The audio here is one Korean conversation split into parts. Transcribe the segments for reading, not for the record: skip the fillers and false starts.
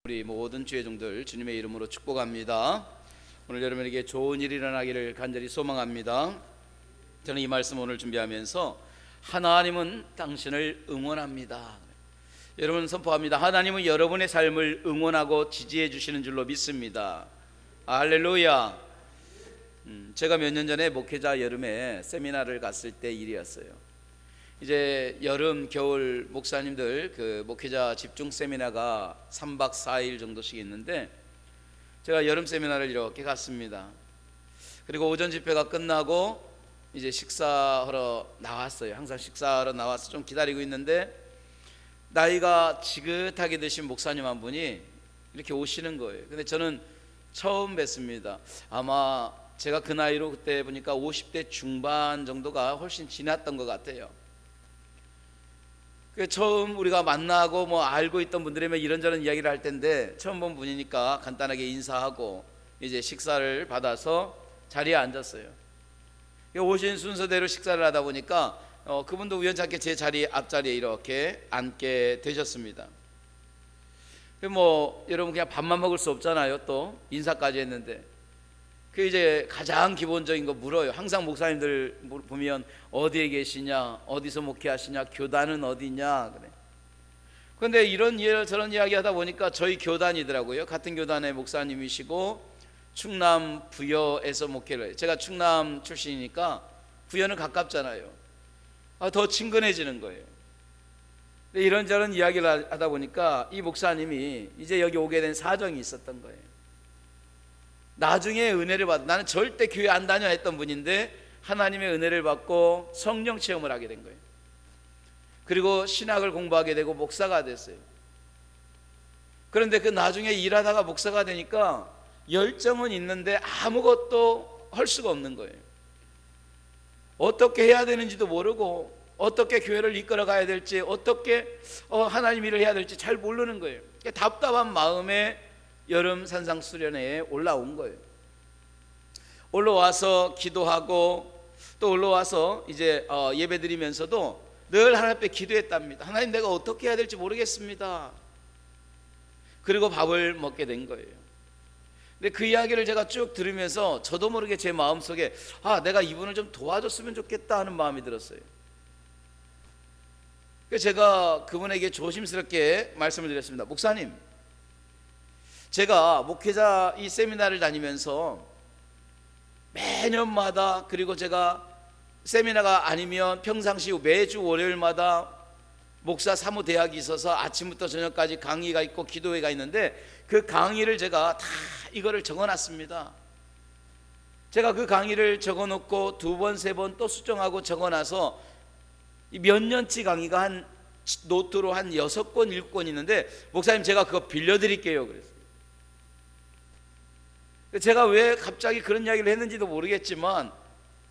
우리 모든 주의 종들 주님의 이름으로 축복합니다. 오늘 여러분에게 좋은 일이 일어나기를 간절히 소망합니다. 저는 이 말씀 오늘 준비하면서 하나님은 당신을 응원합니다. 여러분 선포합니다. 하나님은 여러분의 삶을 응원하고 지지해 주시는 줄로 믿습니다. 할렐루야. 제가 몇 년 전에 목회자 여름에 세미나를 갔을 때 일이었어요. 이제 여름 겨울 목사님들 그 목회자 집중 세미나가 3박 4일 정도씩 있는데 제가 여름 세미나를 이렇게 갔습니다. 그리고 오전 집회가 끝나고 이제 식사하러 나왔어요. 항상 식사하러 나와서 좀 기다리고 있는데 나이가 지긋하게 드신 목사님 한 분이 이렇게 오시는 거예요. 근데 저는 처음 뵀습니다. 아마 제가 그 나이로 그때 보니까 50대 중반 정도가 훨씬 지났던 것 같아요. 처음 우리가 만나고 뭐 알고 있던 분들이면 이런저런 이야기를 할 텐데 처음 본 분이니까 간단하게 인사하고 이제 식사를 받아서 자리에 앉았어요. 오신 순서대로 식사를 하다 보니까 그분도 우연찮게 제 자리 앞자리에 이렇게 앉게 되셨습니다. 뭐 여러분 그냥 밥만 먹을 수 없잖아요. 또 인사까지 했는데 그 이제 가장 기본적인 거 물어요. 항상 목사님들 보면 어디에 계시냐, 어디서 목회하시냐, 교단은 어디냐 그래. 그런데 이런 저런 이야기 하다 보니까 저희 교단이더라고요. 같은 교단의 목사님이시고 충남 부여에서 목회를 해요. 제가 충남 출신이니까 부여는 가깝잖아요. 더 친근해지는 거예요. 이런저런 이야기를 하다 보니까 이 목사님이 이제 여기 오게 된 사정이 있었던 거예요. 나중에 은혜를 받아, 나는 절대 교회 안 다녀 했던 분인데 하나님의 은혜를 받고 성령 체험을 하게 된 거예요. 그리고 신학을 공부하게 되고 목사가 됐어요. 그런데 그 나중에 일하다가 목사가 되니까 열정은 있는데 아무것도 할 수가 없는 거예요. 어떻게 해야 되는지도 모르고 어떻게 교회를 이끌어 가야 될지 어떻게 하나님 일을 해야 될지 잘 모르는 거예요. 답답한 마음에 여름 산상수련회에 올라온 거예요. 올라와서 기도하고 또 올라와서 이제 예배 드리면서도 늘 하나님 앞에 기도했답니다. 하나님, 내가 어떻게 해야 될지 모르겠습니다. 그리고 밥을 먹게 된 거예요. 근데 그 이야기를 제가 쭉 들으면서 저도 모르게 제 마음속에 내가 이분을 좀 도와줬으면 좋겠다 하는 마음이 들었어요. 그래서 제가 그분에게 조심스럽게 말씀을 드렸습니다. 목사님, 제가 목회자 이 세미나를 다니면서 매년마다, 그리고 제가 세미나가 아니면 평상시 매주 월요일마다 목사 사무대학이 있어서 아침부터 저녁까지 강의가 있고 기도회가 있는데 그 강의를 제가 다 이거를 적어놨습니다. 제가 그 강의를 적어놓고 2번, 3번 또 수정하고 적어놔서 몇 년치 강의가 한 노트로 한 6권, 7권 있는데 목사님, 제가 그거 빌려드릴게요 그랬어요. 제가 왜 갑자기 그런 이야기를 했는지도 모르겠지만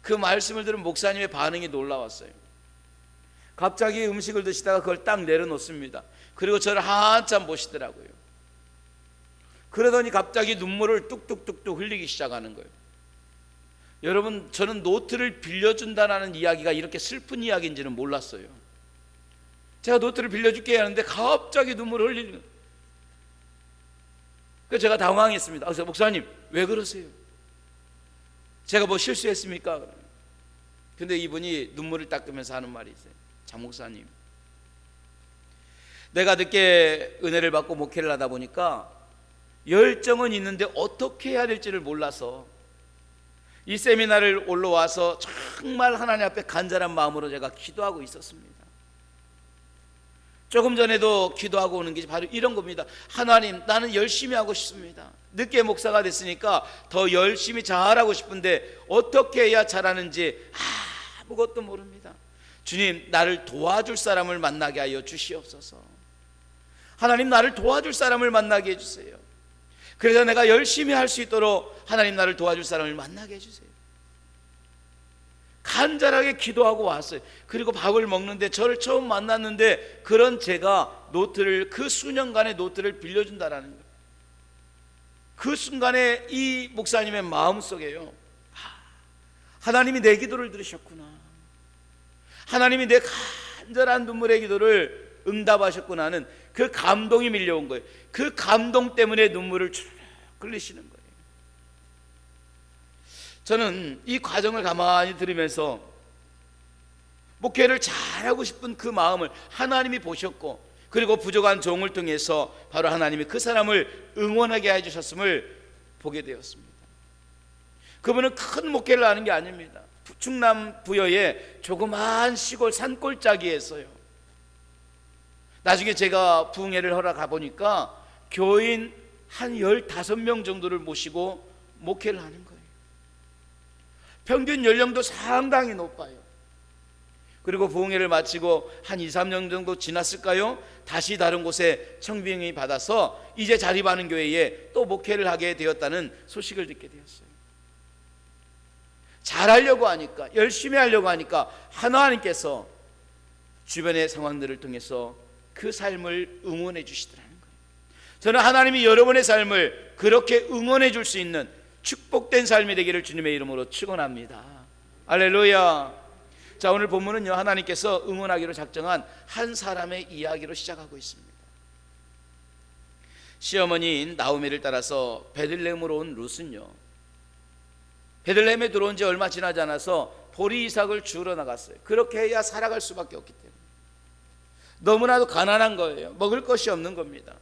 그 말씀을 들은 목사님의 반응이 놀라웠어요. 갑자기 음식을 드시다가 그걸 딱 내려놓습니다. 그리고 저를 한참 보시더라고요. 그러더니 갑자기 눈물을 뚝뚝뚝뚝 흘리기 시작하는 거예요. 여러분, 저는 노트를 빌려준다는 이야기가 이렇게 슬픈 이야기인지는 몰랐어요. 제가 노트를 빌려줄게 하는데 갑자기 눈물을 흘리는 거예요. 그래서 제가 당황했습니다. 그래서 목사님, 왜 그러세요? 제가 뭐 실수했습니까? 근데 이분이 눈물을 닦으면서 하는 말이 있어요. 장 목사님, 내가 늦게 은혜를 받고 목회를 하다 보니까 열정은 있는데 어떻게 해야 될지를 몰라서 이 세미나를 올라와서 정말 하나님 앞에 간절한 마음으로 제가 기도하고 있었습니다. 조금 전에도 기도하고 오는 게 바로 이런 겁니다. 하나님, 나는 열심히 하고 싶습니다. 늦게 목사가 됐으니까 더 열심히 잘하고 싶은데 어떻게 해야 잘하는지 아무것도 모릅니다. 주님, 나를 도와줄 사람을 만나게 하여 주시옵소서. 하나님, 나를 도와줄 사람을 만나게 해주세요. 그래서 내가 열심히 할 수 있도록 하나님, 나를 도와줄 사람을 만나게 해주세요. 간절하게 기도하고 왔어요. 그리고 밥을 먹는데 저를 처음 만났는데 그런 제가 노트를, 그 수년간의 노트를 빌려준다라는 거예요. 그 순간에 이 목사님의 마음속에요, 하나님이 내 기도를 들으셨구나, 하나님이 내 간절한 눈물의 기도를 응답하셨구나 하는 그 감동이 밀려온 거예요. 그 감동 때문에 눈물을 쭉 흘리시는 거예요. 저는 이 과정을 가만히 들으면서 목회를 잘하고 싶은 그 마음을 하나님이 보셨고, 그리고 부족한 종을 통해서 바로 하나님이 그 사람을 응원하게 해주셨음을 보게 되었습니다. 그분은 큰 목회를 하는 게 아닙니다. 충남 부여의 조그마한 시골 산골짜기에서요, 나중에 제가 부흥회를 하러 가보니까 교인 한 15명 정도를 모시고 목회를 하는 거예요. 평균 연령도 상당히 높아요. 그리고 부흥회를 마치고 한 2, 3년 정도 지났을까요? 다시 다른 곳에 청빙이 받아서 이제 자립하는 교회에 또 목회를 하게 되었다는 소식을 듣게 되었어요. 잘하려고 하니까, 열심히 하려고 하니까 하나님께서 주변의 상황들을 통해서 그 삶을 응원해 주시더라는 거예요. 저는 하나님이 여러분의 삶을 그렇게 응원해 줄 수 있는 축복된 삶이 되기를 주님의 이름으로 축원합니다. 할렐루야. 자, 오늘 본문은요, 하나님께서 응원하기로 작정한 한 사람의 이야기로 시작하고 있습니다. 시어머니인 나오미를 따라서 베들레헴으로 온 룻은요, 베들레헴에 들어온 지 얼마 지나지 않아서 보리 이삭을 주우러 나갔어요. 그렇게 해야 살아갈 수밖에 없기 때문에. 너무나도 가난한 거예요. 먹을 것이 없는 겁니다.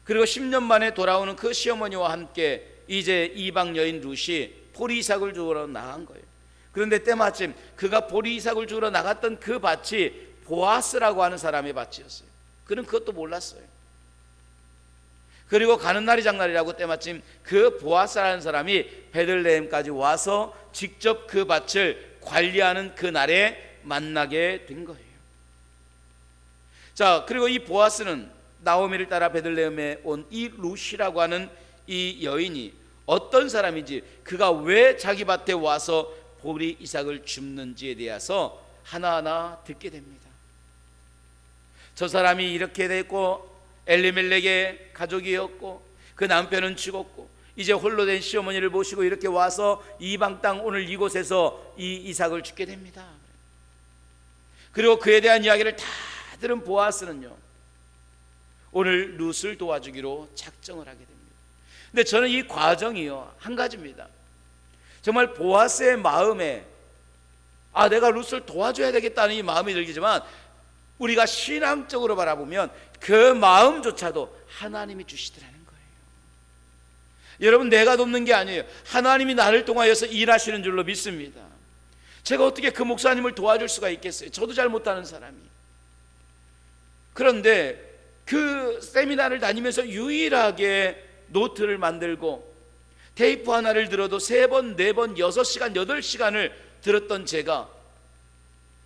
그리고 10년 만에 돌아오는 그 시어머니와 함께 이제 이방 여인 룻이 보리 이삭을 주우러 나간 거예요. 그런데 때마침 그가 보리 이삭을 주우러 나갔던 그 밭이 보아스라고 하는 사람의 밭이었어요. 그는 그것도 몰랐어요. 그리고 가는 날이 장날이라고 때마침 그 보아스라는 사람이 베들레헴까지 와서 직접 그 밭을 관리하는 그 날에 만나게 된 거예요. 자, 그리고 이 보아스는 나오미를 따라 베들레헴에 온 이 룻이라고 하는 이 여인이 어떤 사람인지, 그가 왜 자기 밭에 와서 보리 이삭을 줍는지에 대해서 하나하나 듣게 됩니다. 저 사람이 이렇게 됐고, 엘리멜렉의 가족이었고, 그 남편은 죽었고, 이제 홀로 된 시어머니를 모시고 이렇게 와서 이방 땅 오늘 이곳에서 이 이삭을 줍게 됩니다. 그리고 그에 대한 이야기를 다 들은 보아스는요, 오늘 룻을 도와주기로 작정을 하게 됩니다. 근데 저는 이 과정이요, 한 가지입니다. 정말 보아스의 마음에 내가 룻을 도와줘야 되겠다는 이 마음이 들기지만, 우리가 신앙적으로 바라보면 그 마음조차도 하나님이 주시더라는 거예요. 여러분, 내가 돕는 게 아니에요. 하나님이 나를 통하여서 일하시는 줄로 믿습니다. 제가 어떻게 그 목사님을 도와줄 수가 있겠어요? 저도 잘 못하는 사람이. 그런데 그 세미나를 다니면서 유일하게 노트를 만들고 테이프 하나를 들어도 3번, 4번, 6시간, 8시간을 들었던 제가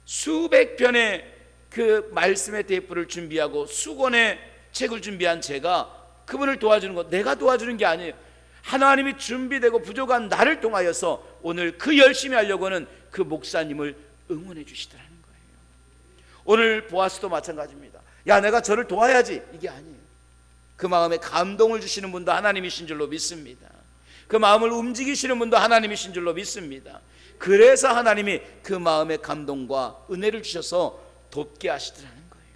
수백 편의 그 말씀의 테이프를 준비하고 수권의 책을 준비한 제가 그분을 도와주는 것, 내가 도와주는 게 아니에요. 하나님이 준비되고 부족한 나를 통하여서 오늘 그 열심히 하려고 하는 그 목사님을 응원해 주시더라는 거예요. 오늘 보아스도 마찬가지입니다. 야, 내가 저를 도와야지, 이게 아니에요. 그 마음에 감동을 주시는 분도 하나님이신 줄로 믿습니다. 그 마음을 움직이시는 분도 하나님이신 줄로 믿습니다. 그래서 하나님이 그 마음의 감동과 은혜를 주셔서 돕게 하시더라는 거예요.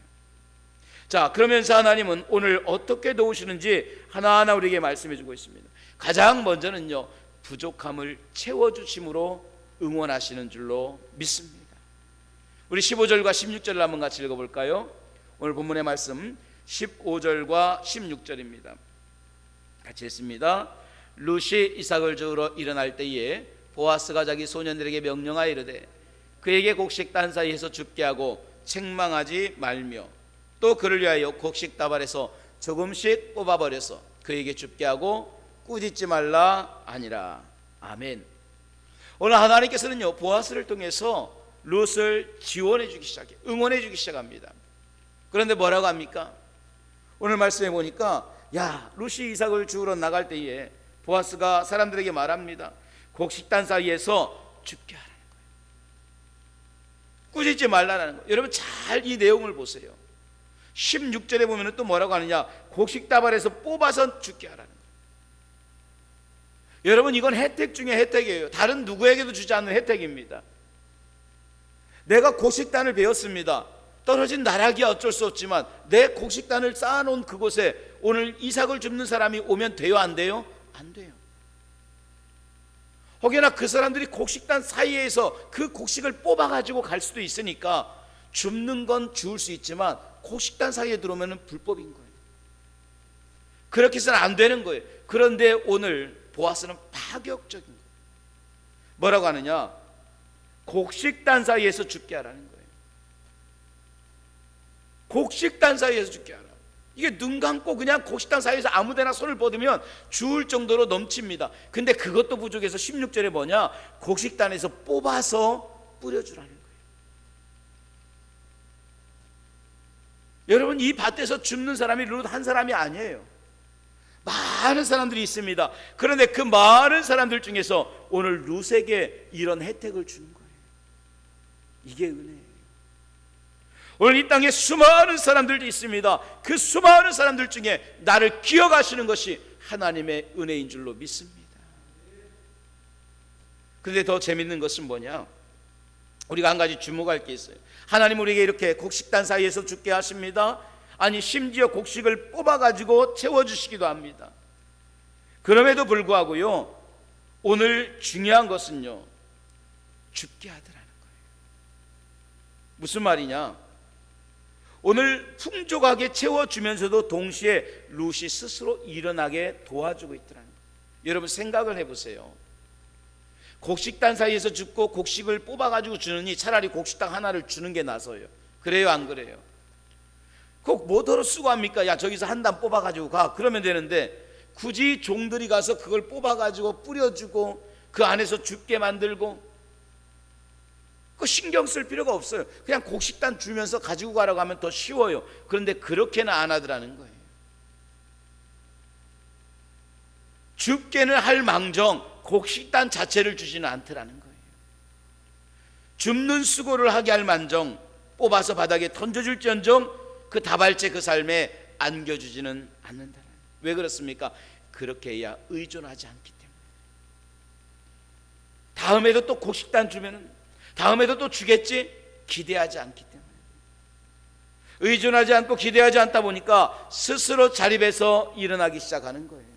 자, 그러면서 하나님은 오늘 어떻게 도우시는지 하나하나 우리에게 말씀해 주고 있습니다. 가장 먼저는요, 부족함을 채워주심으로 응원하시는 줄로 믿습니다. 우리 15절과 16절을 한번 같이 읽어볼까요? 오늘 본문의 말씀 15절과 16절입니다. 같이 읽습니다. 룻이 이삭을 주우러 일어날 때에 보아스가 자기 소년들에게 명령하여 이르되 그에게 곡식 딴 사이에서 줍게 하고 책망하지 말며 또 그를 위하여 곡식 다발에서 조금씩 뽑아버려서 그에게 줍게 하고 꾸짖지 말라 하니라. 아멘. 오늘 하나님께서는요, 보아스를 통해서 룻을 지원해 주기 시작해요. 응원해 주기 시작합니다. 그런데 뭐라고 합니까? 오늘 말씀해 보니까 룻이 이삭을 주우러 나갈 때에 보아스가 사람들에게 말합니다. 곡식단 사이에서 줍게 하라는 거예요. 꾸짖지 말라는 거예요. 여러분 잘 이 내용을 보세요. 16절에 보면 또 뭐라고 하느냐, 곡식다발에서 뽑아서 줍게 하라는 거예요. 여러분, 이건 혜택 중에 혜택이에요. 다른 누구에게도 주지 않는 혜택입니다. 내가 곡식단을 배웠습니다. 떨어진 나락이야 어쩔 수 없지만 내 곡식단을 쌓아놓은 그곳에 오늘 이삭을 줍는 사람이 오면 돼요 안 돼요? 안 돼요. 혹여나 그 사람들이 곡식단 사이에서 그 곡식을 뽑아가지고 갈 수도 있으니까 줍는 건 주울 수 있지만 곡식단 사이에 들어오면 불법인 거예요. 그렇게 해서는 안 되는 거예요. 그런데 오늘 보아스는 파격적인 거예요. 뭐라고 하느냐? 곡식단 사이에서 죽게 하라는 거예요. 곡식단 사이에서 죽게 하라. 이게 눈 감고 그냥 곡식단 사이에서 아무데나 손을 뻗으면 주울 정도로 넘칩니다. 근데 그것도 부족해서 16절에 뭐냐? 곡식단에서 뽑아서 뿌려주라는 거예요. 여러분, 이 밭에서 줍는 사람이 룻 한 사람이 아니에요. 많은 사람들이 있습니다. 그런데 그 많은 사람들 중에서 오늘 룻에게 이런 혜택을 주는 거예요. 이게 은혜예요. 오늘 이 땅에 수많은 사람들도 있습니다. 그 수많은 사람들 중에 나를 기억하시는 것이 하나님의 은혜인 줄로 믿습니다. 그런데 더 재밌는 것은 뭐냐? 우리가 한 가지 주목할 게 있어요. 하나님 우리에게 이렇게 곡식단 사이에서 죽게 하십니다. 아니 심지어 곡식을 뽑아가지고 채워주시기도 합니다. 그럼에도 불구하고요, 오늘 중요한 것은요, 죽게 하더라는 거예요. 무슨 말이냐? 오늘 풍족하게 채워주면서도 동시에 룻이 스스로 일어나게 도와주고 있더라는 거예요. 여러분 생각을 해보세요. 곡식단 사이에서 죽고 곡식을 뽑아가지고 주느니 차라리 곡식당 하나를 주는 게 나서요. 그래요 안 그래요? 꼭 뭐더러 수고합니까? 야 저기서 한 단 뽑아가지고 가 그러면 되는데 굳이 종들이 가서 그걸 뽑아가지고 뿌려주고 그 안에서 죽게 만들고 그 신경 쓸 필요가 없어요. 그냥 곡식단 주면서 가지고 가라고 하면 더 쉬워요. 그런데 그렇게는 안 하더라는 거예요. 죽게는 할 망정 곡식단 자체를 주지는 않더라는 거예요. 줍는 수고를 하게 할 만정 뽑아서 바닥에 던져줄지언정 그 다발째 그 삶에 안겨주지는 않는다는 거예요. 왜 그렇습니까? 그렇게 해야 의존하지 않기 때문에. 다음에도 또 곡식단 주면은 다음에도 또 주겠지 기대하지 않기 때문에. 의존하지 않고 기대하지 않다 보니까 스스로 자립해서 일어나기 시작하는 거예요.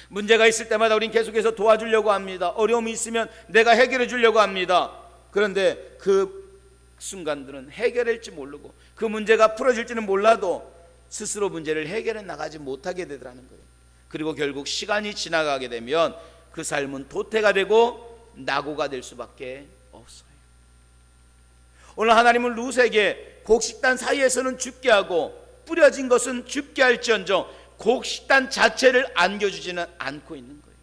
문제가 있을 때마다 우린 계속해서 도와주려고 합니다. 어려움이 있으면 내가 해결해 주려고 합니다. 그런데 그 순간들은 해결할지 모르고 그 문제가 풀어질지는 몰라도 스스로 문제를 해결해 나가지 못하게 되더라는 거예요. 그리고 결국 시간이 지나가게 되면 그 삶은 도태가 되고 낙오가 될 수밖에 없어요. 오늘 하나님은 룻에게 곡식단 사이에서는 죽게 하고 뿌려진 것은 죽게 할지언정 곡식단 자체를 안겨주지는 않고 있는 거예요.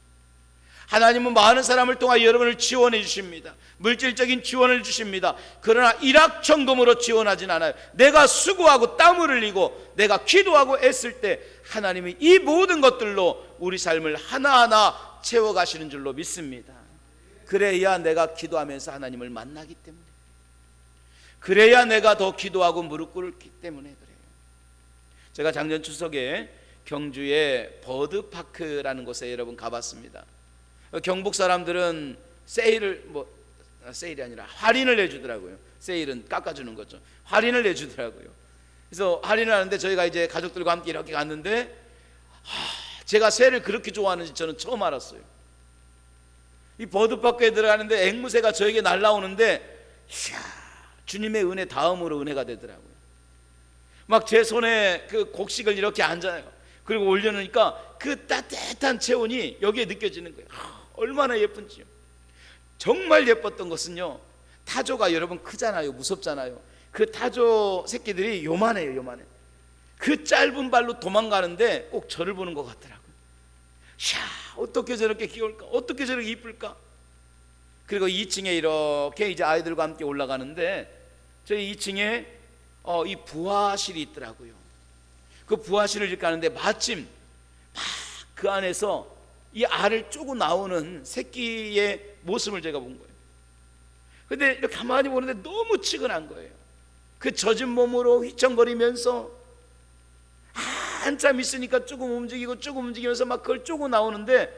하나님은 많은 사람을 통하여 여러분을 지원해 주십니다. 물질적인 지원을 주십니다. 그러나 일확천금으로 지원하진 않아요. 내가 수고하고 땀을 흘리고 내가 기도하고 애쓸 때 하나님이 이 모든 것들로 우리 삶을 하나하나 채워가시는 줄로 믿습니다. 그래야 내가 기도하면서 하나님을 만나기 때문에, 그래야 내가 더 기도하고 무릎 꿇기 때문에 그래요. 제가 작년 추석에 경주의 버드파크라는 곳에 여러분 가봤습니다. 경북 사람들은 세일이 아니라 할인을 내주더라고요. 세일은 깎아주는 거죠. 할인을 내주더라고요. 그래서 할인을 하는데 저희가 이제 가족들과 함께 이렇게 갔는데 제가 새를 그렇게 좋아하는지 저는 처음 알았어요. 이 버드파크에 들어가는데 앵무새가 저에게 날아오는데 이야, 주님의 은혜 다음으로 은혜가 되더라고요. 막 제 손에 그 곡식을 이렇게 앉아요. 그리고 올려놓으니까 그 따뜻한 체온이 여기에 느껴지는 거예요. 얼마나 예쁜지요. 정말 예뻤던 것은요, 타조가 여러분 크잖아요. 무섭잖아요. 그 타조 새끼들이 요만해요. 요만해. 그 짧은 발로 도망가는데 꼭 저를 보는 것 같더라고요. 이야, 어떻게 저렇게 귀여울까? 어떻게 저렇게 이쁠까? 그리고 2층에 이렇게 이제 아이들과 함께 올라가는데 저희 2층에 이 부화실이 있더라고요. 그 부화실을 이렇게 가는데 마침 막 그 안에서 이 알을 쪼고 나오는 새끼의 모습을 제가 본 거예요. 근데 이렇게 가만히 보는데 너무 측은한 거예요. 그 젖은 몸으로 휘청거리면서 한참 있으니까 조금 움직이면서 막 그걸 쪼고 나오는데,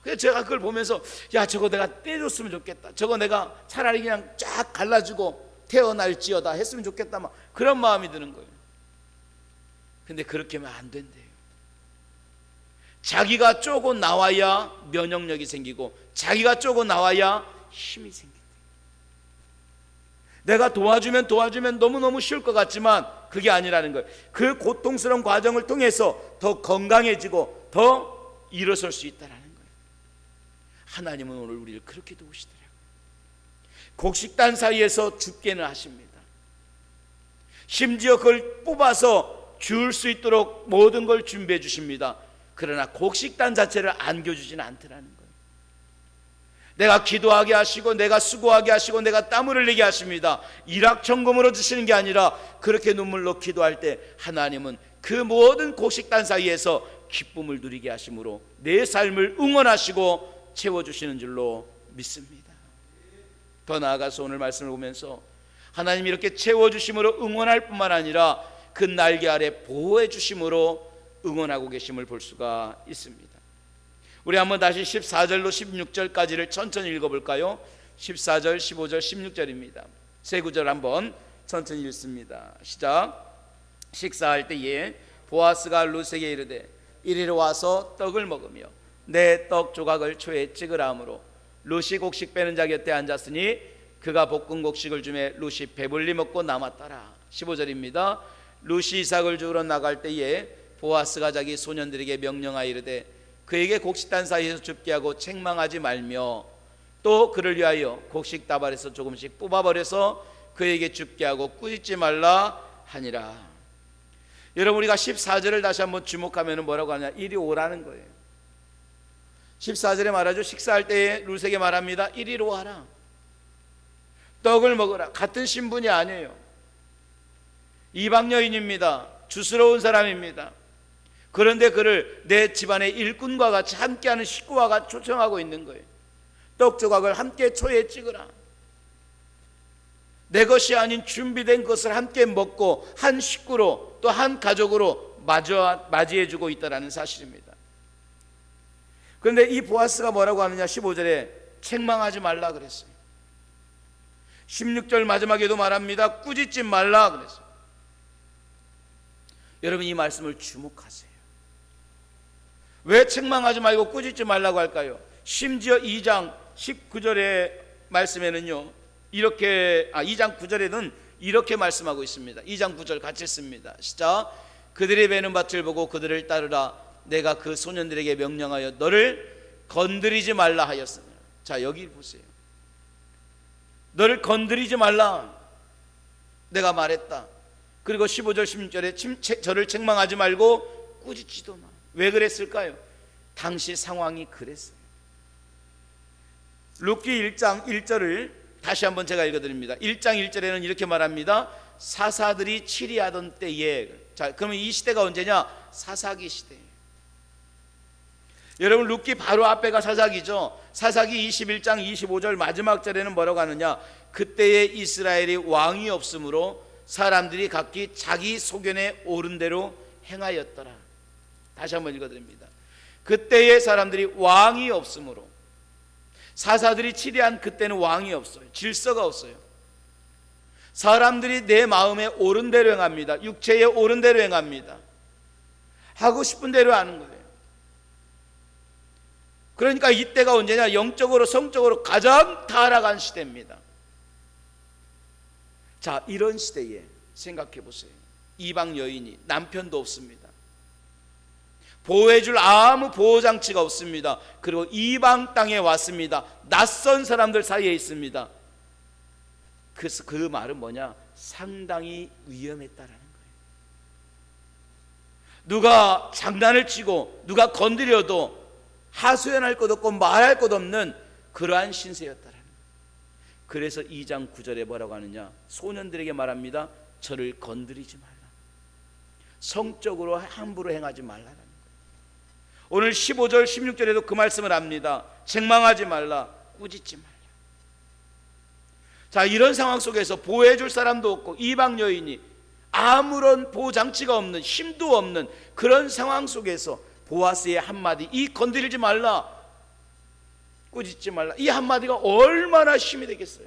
그래서 제가 그걸 보면서 야, 저거 내가 떼줬으면 좋겠다. 저거 내가 차라리 그냥 쫙 갈라주고 태어날지어다 했으면 좋겠다, 막 그런 마음이 드는 거예요. 근데 그렇게 하면 안 된대요. 자기가 쪼고 나와야 면역력이 생기고 자기가 쪼고 나와야 힘이 생긴대요. 내가 도와주면 너무너무 쉬울 것 같지만 그게 아니라는 거예요. 그 고통스러운 과정을 통해서 더 건강해지고 더 일어설 수 있다는 거예요. 하나님은 오늘 우리를 그렇게 도우시더라고요. 곡식단 사이에서 죽게는 하십니다. 심지어 그걸 뽑아서 줄 수 있도록 모든 걸 준비해 주십니다. 그러나 곡식단 자체를 안겨주지는 않더라는 거예요. 내가 기도하게 하시고 내가 수고하게 하시고 내가 땀을 흘리게 하십니다. 일확천금으로 주시는 게 아니라 그렇게 눈물로 기도할 때 하나님은 그 모든 곡식단 사이에서 기쁨을 누리게 하심으로 내 삶을 응원하시고 채워주시는 줄로 믿습니다. 더 나아가서 오늘 말씀을 보면서 하나님이 이렇게 채워주심으로 응원할 뿐만 아니라 그 날개 아래 보호해 주심으로 응원하고 계심을 볼 수가 있습니다. 우리 한번 다시 14절로 16절까지를 천천히 읽어볼까요? 14절, 15절, 16절입니다. 세 구절 한번 천천히 읽습니다. 시작. 식사할 때에 보아스가 룻에게 이르되 이리로 와서 떡을 먹으며 내 떡 조각을 초에 찍으라 하므로 룻이 곡식 빼는 자 곁에 앉았으니 그가 볶은 곡식을 주매 룻이 배불리 먹고 남았더라. 15절입니다. 룻이 이삭을 주우러 나갈 때에 보아스가 자기 소년들에게 명령하여 이르되 그에게 곡식단 사이에서 줍게 하고 책망하지 말며 또 그를 위하여 곡식 다발에서 조금씩 뽑아버려서 그에게 줍게 하고 꾸짖지 말라 하니라. 여러분, 우리가 14절을 다시 한번 주목하면 뭐라고 하냐, 이리 오라는 거예요. 14절에 말하죠. 식사할 때에 룻에게 말합니다. 이리로 와라, 떡을 먹으라. 같은 신분이 아니에요. 이방 여인입니다. 주스러운 사람입니다. 그런데 그를 내 집안의 일꾼과 같이 함께하는 식구와 같이 초청하고 있는 거예요. 떡 조각을 함께 초에 찍으라. 내 것이 아닌 준비된 것을 함께 먹고 한 식구로 또 한 가족으로 맞이해주고 있다는 사실입니다. 그런데 이 보아스가 뭐라고 하느냐, 15절에 책망하지 말라 그랬어요. 16절 마지막에도 말합니다. 꾸짖지 말라 그랬어요. 여러분, 이 말씀을 주목하세요. 왜 책망하지 말고 꾸짖지 말라고 할까요? 심지어 2장 19절의 말씀에는요, 2장 9절에는 이렇게 말씀하고 있습니다. 2장 9절 같이 씁니다. 시작. 그들이 베는 밭을 보고 그들을 따르라. 내가 그 소년들에게 명령하여 너를 건드리지 말라 하였으니. 자, 여기 보세요. 너를 건드리지 말라 내가 말했다. 그리고 15절 16절에 저를 책망하지 말고 꾸짖지도 마. 왜 그랬을까요? 당시 상황이 그랬어요. 룻기 1장 1절을 다시 한번 제가 읽어드립니다. 1장 1절에는 이렇게 말합니다. 사사들이 치리하던 때에. 자, 그러면 이 시대가 언제냐? 사사기 시대. 여러분, 룻기 바로 앞에가 사사기죠. 사사기 21장 25절 마지막 절에는 뭐라고 하느냐, 그때에 이스라엘이 왕이 없으므로 사람들이 각기 자기 소견에 옳은 대로 행하였더라. 다시 한번 읽어드립니다. 그때의 사람들이 왕이 없으므로, 사사들이 치리한 그때는 왕이 없어요. 질서가 없어요. 사람들이 내 마음에 옳은 대로 행합니다. 육체에 옳은 대로 행합니다. 하고 싶은 대로 하는 거예요. 그러니까 이때가 언제냐, 영적으로 성적으로 가장 타락한 시대입니다. 자, 이런 시대에 생각해 보세요. 이방 여인이 남편도 없습니다. 보호해줄 아무 보호장치가 없습니다. 그리고 이방 땅에 왔습니다. 낯선 사람들 사이에 있습니다. 그 말은 뭐냐? 상당히 위험했다라는 거예요. 누가 장난을 치고 누가 건드려도 하소연할 것 없고 말할 것 없는 그러한 신세였다라는 거예요. 그래서 2장 9절에 뭐라고 하느냐, 소년들에게 말합니다. 저를 건드리지 말라. 성적으로 함부로 행하지 말라라는 거예요. 오늘 15절 16절에도 그 말씀을 합니다. 책망하지 말라, 꾸짖지 말라. 자, 이런 상황 속에서 보호해줄 사람도 없고 이방 여인이 아무런 보호장치가 없는, 힘도 없는 그런 상황 속에서 보아스의 한마디, 이 건드리지 말라, 꾸짖지 말라, 이 한마디가 얼마나 힘이 되겠어요.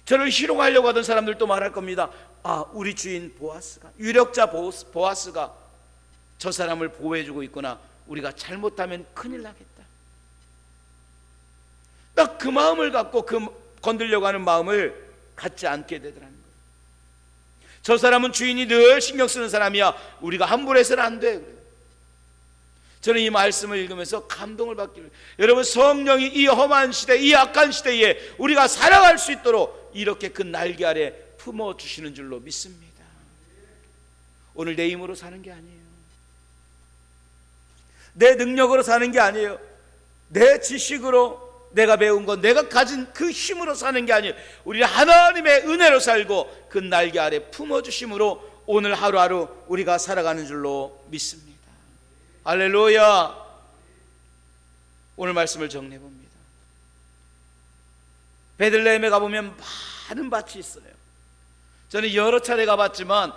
저를 희롱하려고 하던 사람들도 말할 겁니다. 아, 우리 주인 보아스가, 유력자 보아스가 저 사람을 보호해주고 있구나. 우리가 잘못하면 큰일 나겠다. 딱 그 마음을 갖고 건들려고 하는 마음을 갖지 않게 되더라는 거예요. 저 사람은 주인이 늘 신경 쓰는 사람이야. 우리가 함부로 해서는 안 돼. 저는 이 말씀을 읽으면서 감동을 받기를, 여러분, 성령이 이 험한 시대, 이 악한 시대에 우리가 살아갈 수 있도록 이렇게 그 날개 아래 품어주시는 줄로 믿습니다. 오늘 내 힘으로 사는 게 아니에요. 내 능력으로 사는 게 아니에요. 내 지식으로, 내가 배운 것, 내가 가진 그 힘으로 사는 게 아니에요. 우리 하나님의 은혜로 살고 그 날개 아래 품어주심으로 오늘 하루하루 우리가 살아가는 줄로 믿습니다. 할렐루야. 오늘 말씀을 정리해봅니다. 베들레헴에 가보면 많은 밭이 있어요. 저는 여러 차례 가봤지만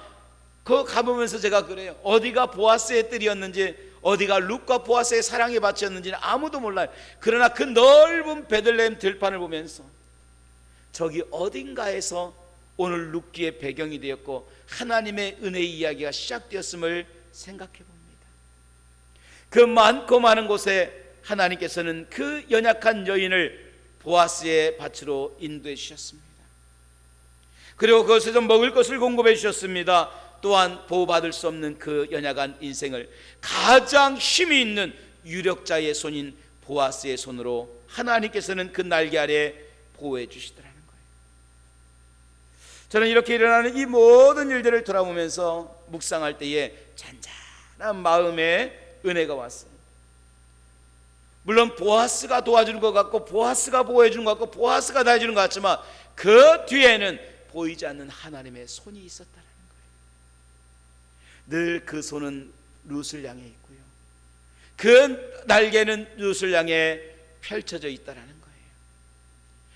그 가보면서 제가 그래요. 어디가 보아스의 뜰이었는지, 어디가 룻과 보아스의 사랑의 밭이었는지는 아무도 몰라요. 그러나 그 넓은 베들레헴 들판을 보면서 저기 어딘가에서 오늘 룻기의 배경이 되었고 하나님의 은혜의 이야기가 시작되었음을 생각해 봅니다. 그 많고 많은 곳에 하나님께서는 그 연약한 여인을 보아스의 밭으로 인도해 주셨습니다. 그리고 그것에서 먹을 것을 공급해 주셨습니다. 또한 보호받을 수 없는 그 연약한 인생을 가장 힘이 있는 유력자의 손인 보아스의 손으로 하나님께서는 그 날개 아래 보호해 주시더라는 거예요. 저는 이렇게 일어나는 이 모든 일들을 돌아보면서 묵상할 때에 잔잔한 마음에 은혜가 왔어요. 물론 보아스가 도와주는 것 같고 보아스가 보호해 주는 것 같고 보아스가 다 해주는 것 같지만 그 뒤에는 보이지 않는 하나님의 손이 있었다는 거예요. 늘 그 손은 룻을 향해 있고요, 그 날개는 룻을 향해 펼쳐져 있다는 거예요.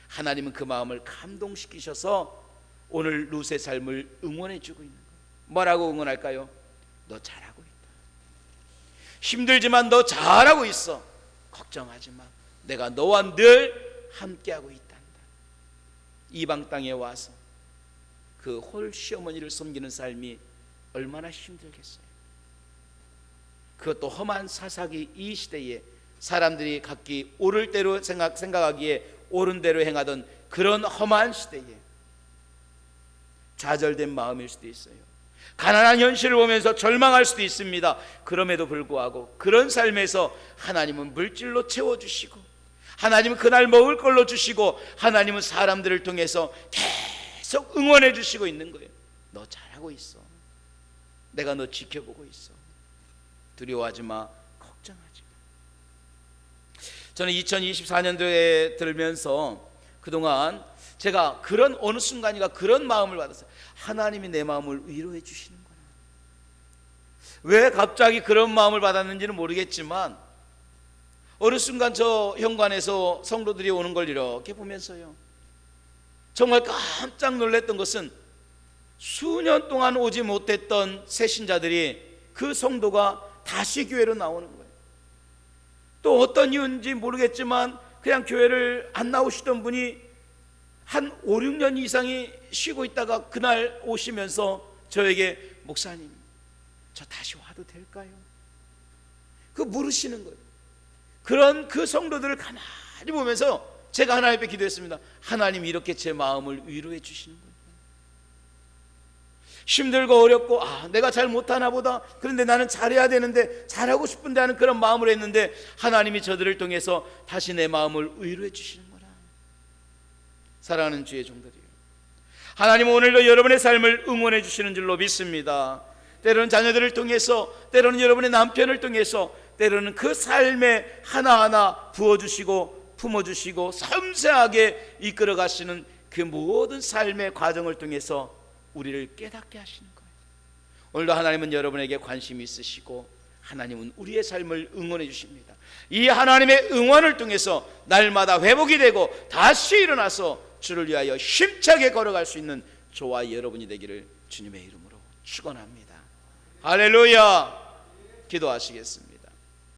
하나님은 그 마음을 감동시키셔서 오늘 룻의 삶을 응원해 주고 있는 거예요. 뭐라고 응원할까요? 너 잘하고 있다. 힘들지만 너 잘하고 있어. 걱정하지 마. 내가 너와 늘 함께하고 있단다. 이방 땅에 와서 그 홀 시어머니를 섬기는 삶이 얼마나 힘들겠어요. 그것도 험한 사사기 이 시대에 사람들이 각기 옳을 대로 생각하기에 옳은 대로 행하던 그런 험한 시대에 좌절된 마음일 수도 있어요. 가난한 현실을 보면서 절망할 수도 있습니다. 그럼에도 불구하고 그런 삶에서 하나님은 물질로 채워주시고, 하나님은 그날 먹을 걸로 주시고, 하나님은 사람들을 통해서 계속 응원해 주시고 있는 거예요. 너 잘하고 있어. 내가 너 지켜보고 있어. 두려워하지 마. 걱정하지 마. 저는 2024년도에 들면서 그동안 제가 그런 어느 순간인가 그런 마음을 받았어요. 하나님이 내 마음을 위로해 주시는구나. 왜 갑자기 그런 마음을 받았는지는 모르겠지만 어느 순간 저 현관에서 성도들이 오는 걸 이렇게 보면서요, 정말 깜짝 놀랐던 것은 수년 동안 오지 못했던 새신자들이, 그 성도가 다시 교회로 나오는 거예요. 또 어떤 이유인지 모르겠지만 그냥 교회를 안 나오시던 분이 한 5, 6년 이상이 쉬고 있다가 그날 오시면서 저에게 목사님, 저 다시 와도 될까요? 그 물으시는 거예요. 그런 그 성도들을 가만히 보면서 제가 하나님 앞에 기도했습니다. 하나님, 이렇게 제 마음을 위로해 주시는 거예요. 힘들고 어렵고 내가 잘 못하나 보다, 그런데 나는 잘해야 되는데, 잘하고 싶은데 하는 그런 마음을 했는데 하나님이 저들을 통해서 다시 내 마음을 위로해 주시는 거라. 사랑하는 주의 종들이요, 하나님은 오늘도 여러분의 삶을 응원해 주시는 줄로 믿습니다. 때로는 자녀들을 통해서, 때로는 여러분의 남편을 통해서, 때로는 그 삶에 하나하나 부어주시고 품어주시고 섬세하게 이끌어 가시는 그 모든 삶의 과정을 통해서 우리를 깨닫게 하시는 거예요. 오늘도 하나님은 여러분에게 관심이 있으시고 하나님은 우리의 삶을 응원해 주십니다. 이 하나님의 응원을 통해서 날마다 회복이 되고 다시 일어나서 주를 위하여 힘차게 걸어갈 수 있는 저와 여러분이 되기를 주님의 이름으로 축원합니다. 할렐루야. 기도하시겠습니다.